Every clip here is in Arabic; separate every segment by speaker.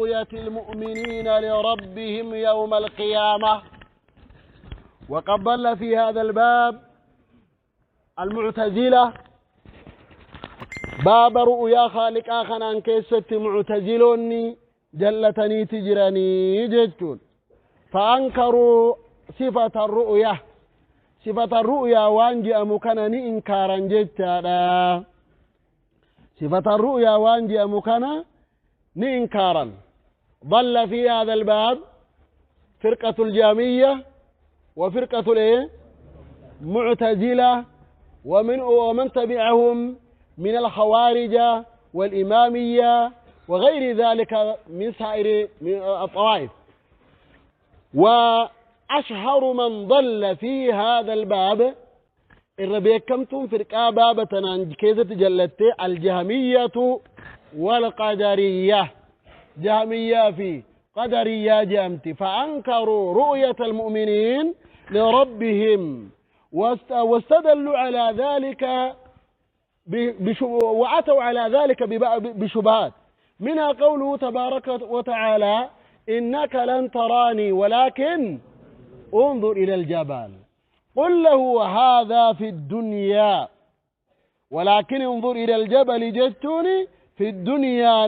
Speaker 1: رؤية المؤمنين لربهم يوم القيامة. وقبل في هذا الباب المعتزلة باب رؤيا خالق آخر عن كيسة معتزلوني جلتني تجرني جدتون فأنكروا صفة الرؤيا وانجي أمكنني إنكارا جدتا صفة الرؤيا وانجي أمكنا إنكارا. ضل في هذا الباب فرقة الجامية وفرقة معتزلة ومن تبعهم من الخوارج والإمامية وغير ذلك من سائر الطوائف. وأشهر من ضل في هذا الباب الربيكمتم فرقا بابة عن كيزة جلت الجهمية والقدرية. جهمية في قدرية جامتي فأنكروا رؤية المؤمنين لربهم واستدلوا على ذلك وأتوا على ذلك بشبهات، منها قوله تبارك وتعالى إنك لن تراني ولكن انظر إلى الجبل قل له هذا في الدنيا ولكن انظر إلى الجبل جدتوني في الدنيا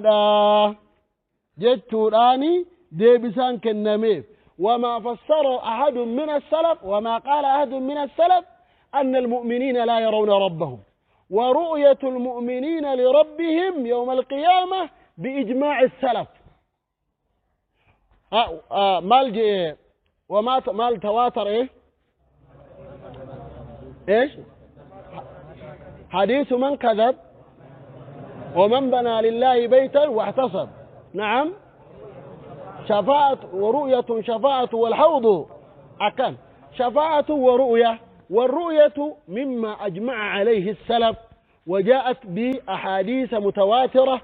Speaker 1: جدتوني ديبسان كالنميف. وما فسر أحد من السلف وما قال أحد من السلف أن المؤمنين لا يرون ربهم، ورؤية المؤمنين لربهم يوم القيامة بإجماع السلف. مال وما تواتر إيش حديث من كذب ومن بنى لله بيتا واحتصب. نعم شفاعة ورؤية شفاعة والحوض أكن شفاعة ورؤية، والرؤية مما أجمع عليه السلف وجاءت بأحاديث متواترة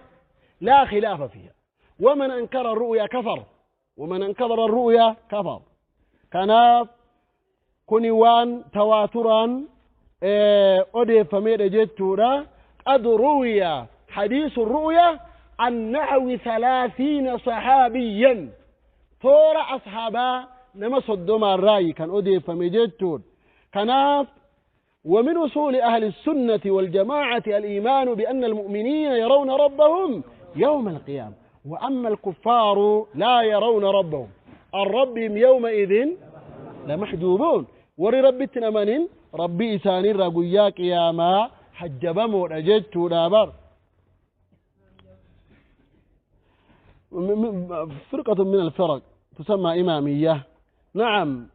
Speaker 1: لا خلاف فيها. ومن أنكر الرؤيا كفر، ومن أنكر الرؤيا كفر. كان كنوان تواترا أدي فمير جتورا قد روي حديث الرؤيا عن نحو 30 صحابيا طور أصحابا نما صدوما الرأي كان أدي فميجتور. كان ومن أصول أهل السنة والجماعة الإيمان بأن المؤمنين يرون ربهم يوم القيامة، وأما الكفار لا يرون ربهم الربهم يومئذ لمحجوبون. وربتنا من ربي إساني رقويا قياما حجبا مرأجت دابر. فرقة من الفرق تسمى إمامية. نعم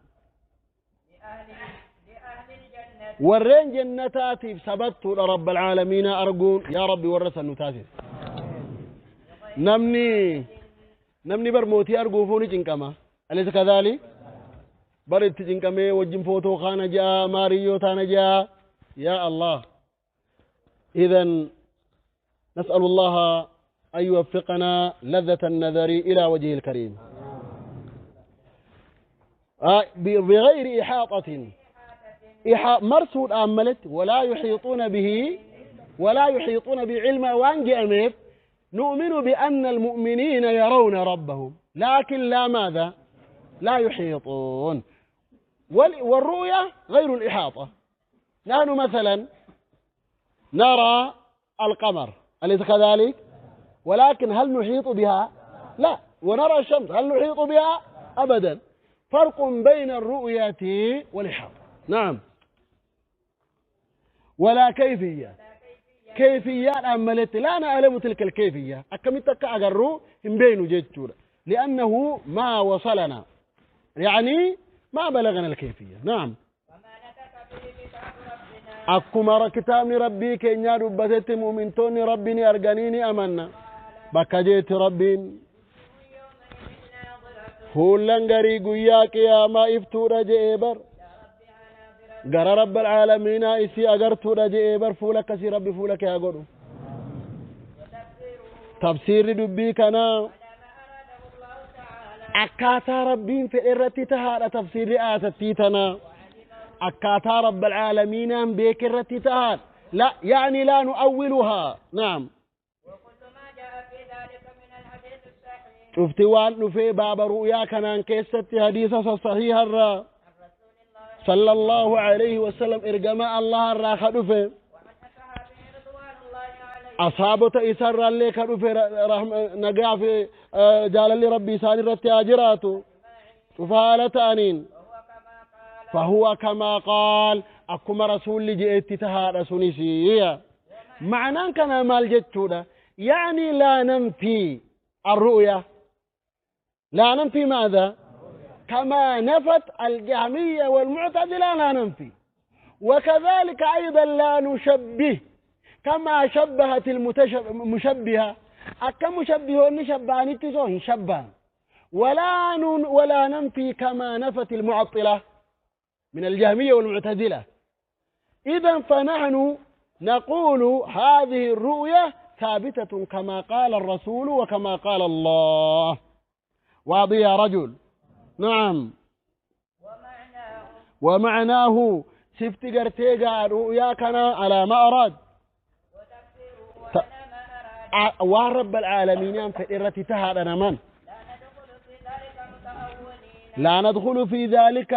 Speaker 1: ورين جنتاتي سبت لرب العالمين أرجون يا ربي ورث النتاتي نمني برموتي أرجو فوني جنكما أليس كذلك؟ بريت جنكمي وجن فوتو خانة جاء ماريو تانا جاء يا الله. إذن نسأل الله أن يوفقنا لذة النظر إلى وجهه الكريم بغير إحاطة مرسول آملت ولا يحيطون بعلم وانجأمه. نؤمن بأن المؤمنين يرون ربهم لكن لا ماذا لا يحيطون. والرؤية غير الإحاطة. نحن مثلا نرى القمر أليس كذلك؟ ولكن هل نحيط بها؟ لا. ونرى الشمس هل نحيط بها؟ أبدا. فرق بين الرؤية والإحاطة. نعم. ولا كيفية أملت لا نعلم تلك الكيفية أكملتك أجروا هم بينو جدّورا لأنه ما وصلنا يعني ما بلغنا الكيفية. نعم. أكما كتاب ربي كي نربتت مؤمنتون ربي أرغنيني أمنا بكجيت ربين فولن غري قويا قياما افتورا جئبر غرى رب العالمين إسي أغرتو جئبر فولك سي ربي فولك يا قدو. تفسير دبي كنا أكاتا ربين في إرتي تهار تفسير آتتي تنا أكاتا رب العالمين بيك إرتي تهار لا يعني لا نؤولها. نعم. شفتي وان في باب رؤيا كان كيستي حديثا صحيحا الرا صلى الله عليه وسلم إرجماء الله الرا خدفه أصحابه إسر اللي خدفه رحمة نجا في جلال ربي سان رتي أجراته فعلة أنين فهو كما قال أكما رسول جئت تهار سنسية معنى كان مال جتودا يعني لا ننفي الرؤية لا ننفي ماذا كما نفت الجهمية والمعتزلة لا ننفي وكذلك أيضا لا نشبه كما شبهت المشبهة أكم مشبهون شبهان تسوهن شبهان ولا ننفي كما نفت المعطلة من الجهمية والمعتزلة إذا فنحن نقول هذه الرؤية ثابتة كما قال الرسول وكما قال الله واضح يا رجل نعم ومعناه شفت قرتيجا رؤيا كان على ما أراد ورب العالمين فإرتي تهادنا من لا ندخل في ذلك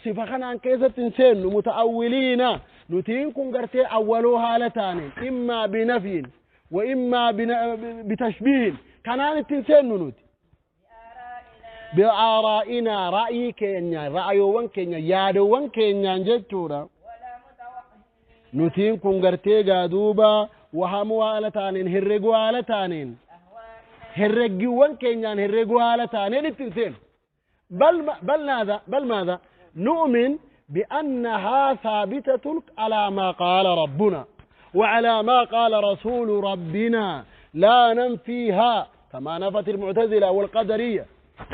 Speaker 1: صفخنا عن كيسة تنسين متأولين نتين كن قرتي أولوها لتاني إما بنفي وإما بتشبيه كانان التنسين نوتي بآرائنا رأي كينيا رأيوان كينيا يادوان كينيا جتورا نتين كن قرتي قادوبا وهموا لتانين هرقوا لتانين هرقوان كينيا هرقوا لتانين التنسين بل ماذا نؤمن بأنها ثابتة على ما قال ربنا وعلى ما قال رسول ربنا لا ننفيها كما نفت المعتزلة والقدرية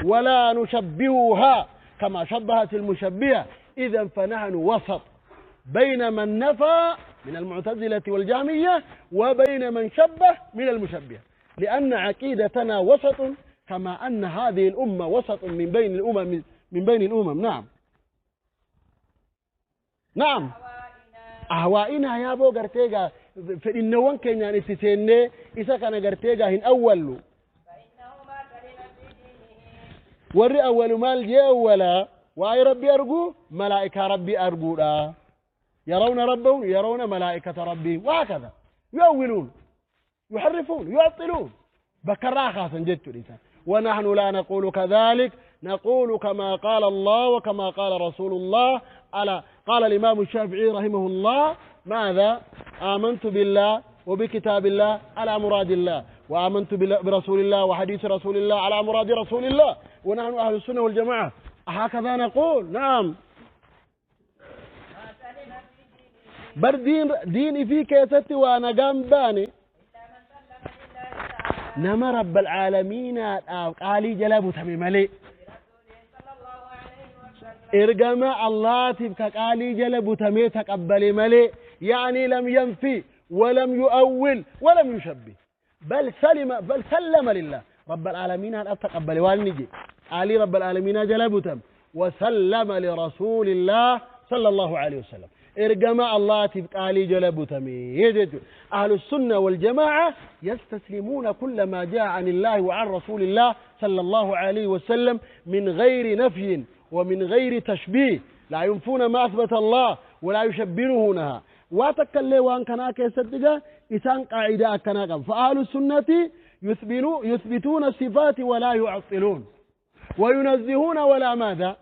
Speaker 1: ولا نشبهها كما شبهت المشبهة إذا فنحن وسط بين من نفى من المعتزلة والجهمية وبين من شبه من المشبهة لأن عقيدتنا وسط كما أن هذه الأمة وسط من بين الأمم نعم أهوائنا يا بو قرتيغا فإن وان كان يعني تسيني إذا كان قرتيغا هن أولو وري أول مال جي أولا وأي ربي أرجو ملائكة ربي أرجو لا يرون ربهم يرون ملائكة ربي وهكذا يؤولون يحرفون يعطلون بكرا خاصا جدت الإنسان ونحن لا نقول كذلك نقول كما قال الله وكما قال رسول الله قال الإمام الشافعي رحمه الله ماذا آمنت بالله وبكتاب الله على مراد الله وآمنت برسول الله وحديث رسول الله على مراد رسول الله ونحن أهل السنة والجماعة هكذا نقول نعم بر دين في كيستي وأنا جنباني نما رب العالمين قالي جلبه تميملي إرجما الله تبكى قالي جلبه تمي تقبل ملي يعني لم ينفي ولم يؤول ولم يشبه بل سلم لله رب العالمين أن أتقبل والنجي علي رب العالمين جلبه تم وسلم لرسول الله صلى الله عليه وسلم إرجما الله تبقى علي جلبه تمي أهل السنة والجماعة يستسلمون كل ما جاء عن الله وعن رسول الله صلى الله عليه وسلم من غير نفي ومن غير تشبيه لا ينفون ما أثبت الله ولا يشبهونها واتكلوا عن كناك يصدق إسان قاعدة كناك فأهل السنة يثبتون الصفات ولا يعطلون وينزهون ولا ماذا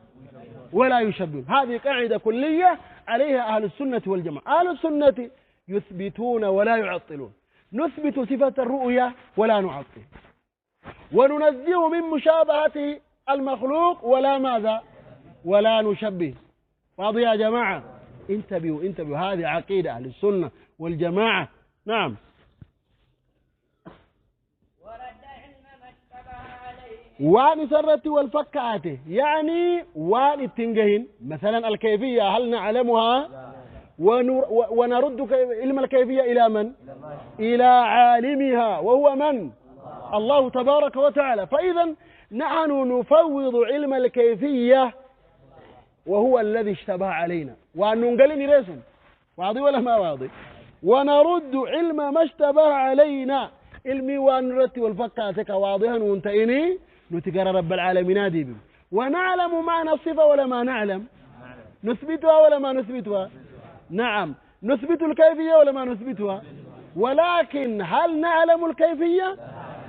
Speaker 1: ولا يشبهون هذه قاعدة كلية عليها أهل السنة والجماعة أهل السنة يثبتون ولا يعطلون نثبت صفة الرؤية ولا نعطل وننزه من مشابهة المخلوق ولا ماذا ولا نشبه واضح يا جماعة انتبهوا هذه عقيدة أهل السنة والجماعة نعم وان سرت والفكات يعني وان التنجهن مثلا الكيفية هل نعلمها ونرد علم الكيفية إلى من إلى عالمها وهو من الله تبارك وتعالى فإذا نحن نفوض علم الكيفية وهو الذي اشتبه علينا وأن ننقلني رسم واضح ولا ما واضح ونرد علم ما اشتبه علينا علمي ونرتي والفكاتك واضحا وانتئني نتقر رب العالمين ديب ونعلم معنى الصفة ولا ما نعلم نثبتها ولا ما نثبتها نعم نثبت الكيفية ولا ما نثبتها ولكن هل نعلم الكيفية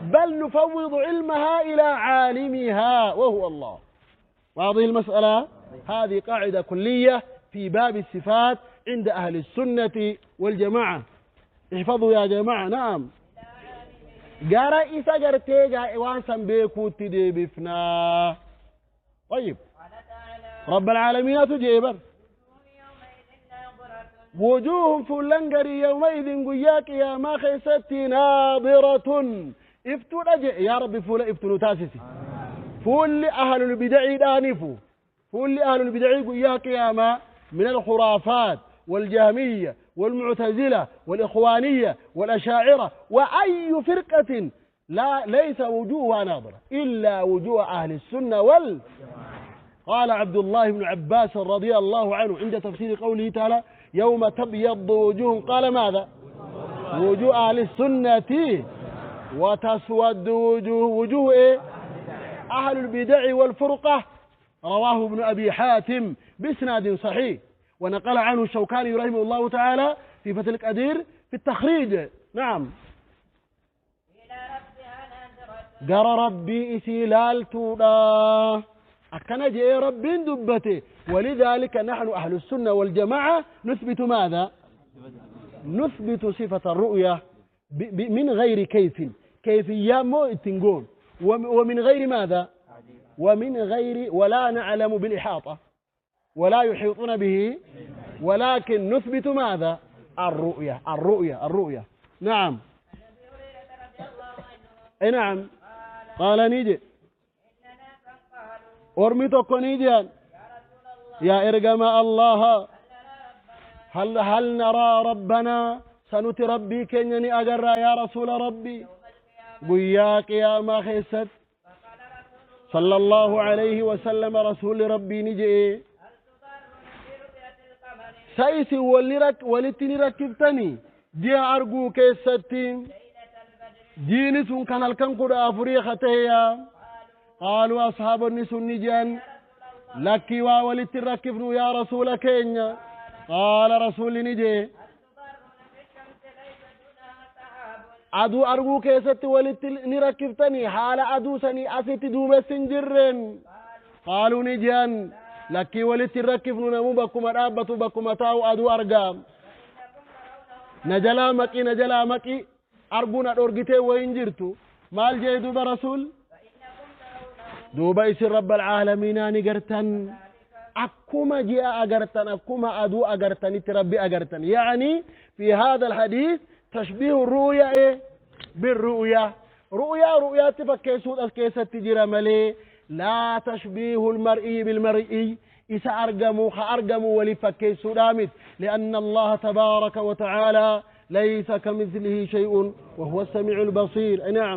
Speaker 1: بل نفوض علمها إلى عالمها وهو الله وهذه المسألة هذه قاعدة كلية في باب الصفات عند أهل السنة والجماعة احفظوا يا جماعة نعم قرأ إسا قرتيجا وانسا بيكو تدي بفنا طيب رب العالمين تجيبا وجوه فلنقري يومئذ قياك يا ما خيستي ناظرة افتو أجئ يا رب فول افتو تاسسي فول أهل البدع دانفو فول أهل البدع قياك يا ما من الخرافات والجهمية والمعتزلة والإخوانية والأشاعرة وأي فرقة ليس وجوهها ناظرة إلا وجوه أهل السنة قال عبد الله بن عباس رضي الله عنه عند تفسير قوله تعالى يوم تبيض وجوه قال ماذا وجوه أهل السنة وتسود وجوه إيه؟ أهل البدع والفرقة رواه ابن أبي حاتم بإسناد صحيح ونقل عنه الشوكاني رحمه الله تعالى في فتح القدير في التخريج نعم قرى ربي إسيلال تودا أكنا جاء ربي دبته ولذلك نحن أهل السنة والجماعة نثبت ماذا نثبت صفة الرؤية من غير كيفية مو تنقول ومن غير ماذا ومن غير ولا نعلم بالإحاطة ولا يحيطون به ولكن نثبت ماذا الرؤية نعم اي نعم قال نيجي أرمتك نيجي يا إرجم الله هل نرى ربنا سنتي ربي كنني أجرى يا رسول ربي قياك يا ما خيست صلى الله عليه وسلم رسول ربي نجي سايسي ولتني ركبتني جي أرجو كيستي جيني سن كان الكن قد أفريختها قالوا أصحاب النسون نجان لكي وولت ركبنو يا رسول كينيا قال رسول نجي أدو أرجو كيستي ولت نركبتني حال أدو سني أسيت دوم سنجرن قالوا نجان لكي ولت ركبنو نمو بكما رابطو بكما تاو أدو أرقام نجلا مكي أرجونا أرجتي وإنجرتو مال جيدو برسول دوبا يصير رب العالمين نقرتن أكما جاء أقرتن أكما أدو أقرتن تربي أقرتن يعني في هذا الحديث تشبيه الرؤيا إيه بالرؤيا رؤيا تفكيسود أسكيسة تجرى ملي لا تشبيه المرئي بالمرئي إسا أرقموا ولفكيسود آمد لأن الله تبارك وتعالى ليس كمثله شيء وهو السميع البصير نعم